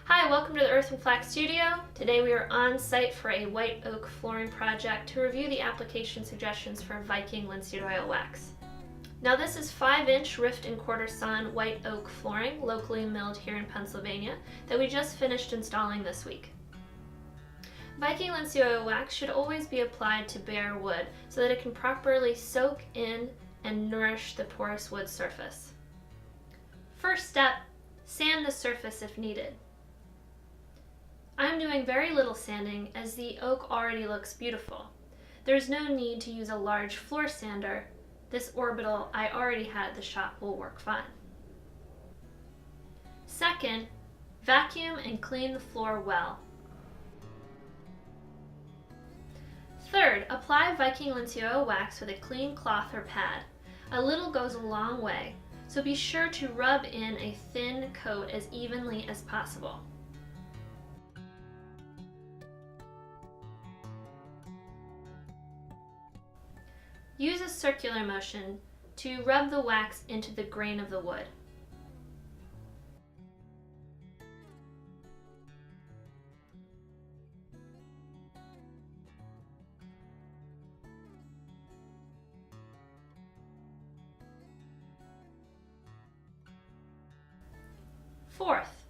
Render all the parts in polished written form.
Hi, welcome to the Earth+Flax studio. Today we are on site for a white oak flooring project to review the application suggestions for Viking Linseed Oil Wax. Now this is 5-inch rift and quarter sawn white oak flooring, locally milled here in Pennsylvania, that we just finished installing this week. Viking Linseed Oil Wax should always be applied to bare wood so that it can properly soak in and nourish the porous wood surface. First step, sand the surface if needed. I'm doing very little sanding as the oak already looks beautiful. There's no need to use a large floor sander. This orbital I already had at the shop will work fine. Second, vacuum and clean the floor well. Third, apply Viking Linseed Oil Wax with a clean cloth or pad. A little goes a long way, so be sure to rub in a thin coat as evenly as possible. Use a circular motion to rub the wax into the grain of the wood. Fourth,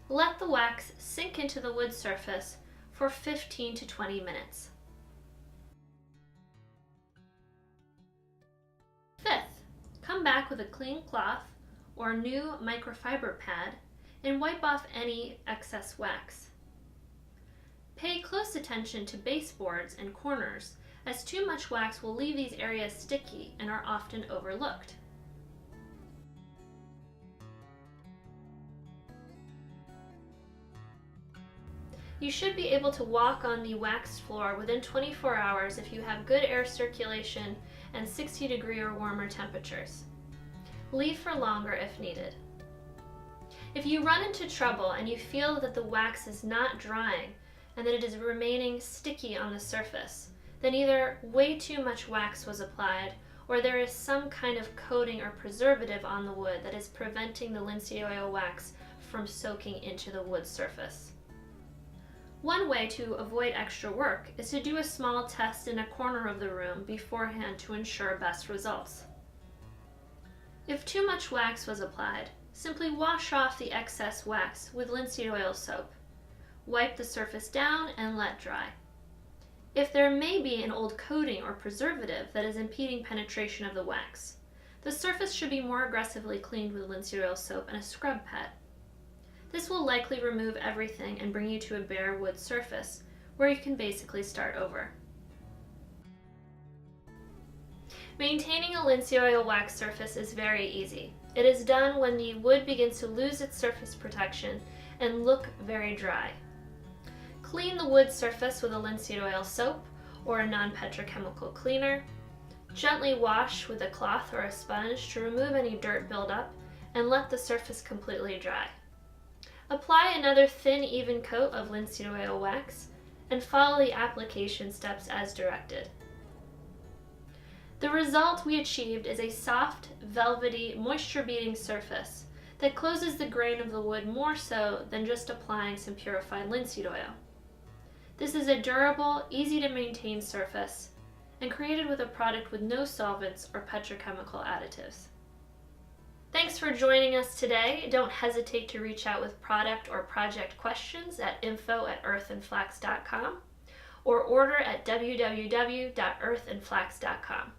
let the wax sink into the wood surface for 15 to 20 minutes. Fifth, come back with a clean cloth or new microfiber pad and wipe off any excess wax. Pay close attention to baseboards and corners, as too much wax will leave these areas sticky and are often overlooked. You should be able to walk on the waxed floor within 24 hours if you have good air circulation and 60-degree or warmer temperatures. Leave for longer if needed. If you run into trouble and you feel that the wax is not drying and that it is remaining sticky on the surface, then either way too much wax was applied or there is some kind of coating or preservative on the wood that is preventing the linseed oil wax from soaking into the wood surface. One way to avoid extra work is to do a small test in a corner of the room beforehand to ensure best results. If too much wax was applied, simply wash off the excess wax with linseed oil soap. Wipe the surface down and let dry. If there may be an old coating or preservative that is impeding penetration of the wax, the surface should be more aggressively cleaned with linseed oil soap and a scrub pad. This will likely remove everything and bring you to a bare wood surface, where you can basically start over. Maintaining a linseed oil wax surface is very easy. It is done when the wood begins to lose its surface protection and look very dry. Clean the wood surface with a linseed oil soap or a non-petrochemical cleaner. Gently wash with a cloth or a sponge to remove any dirt buildup and let the surface completely dry. Apply another thin, even coat of linseed oil wax and follow the application steps as directed. The result we achieved is a soft, velvety, moisture-beating surface that closes the grain of the wood more so than just applying some purified linseed oil. This is a durable, easy-to-maintain surface and created with a product with no solvents or petrochemical additives. Thanks for joining us today. Don't hesitate to reach out with product or project questions at info@earthandflax.com or order at www.earthandflax.com.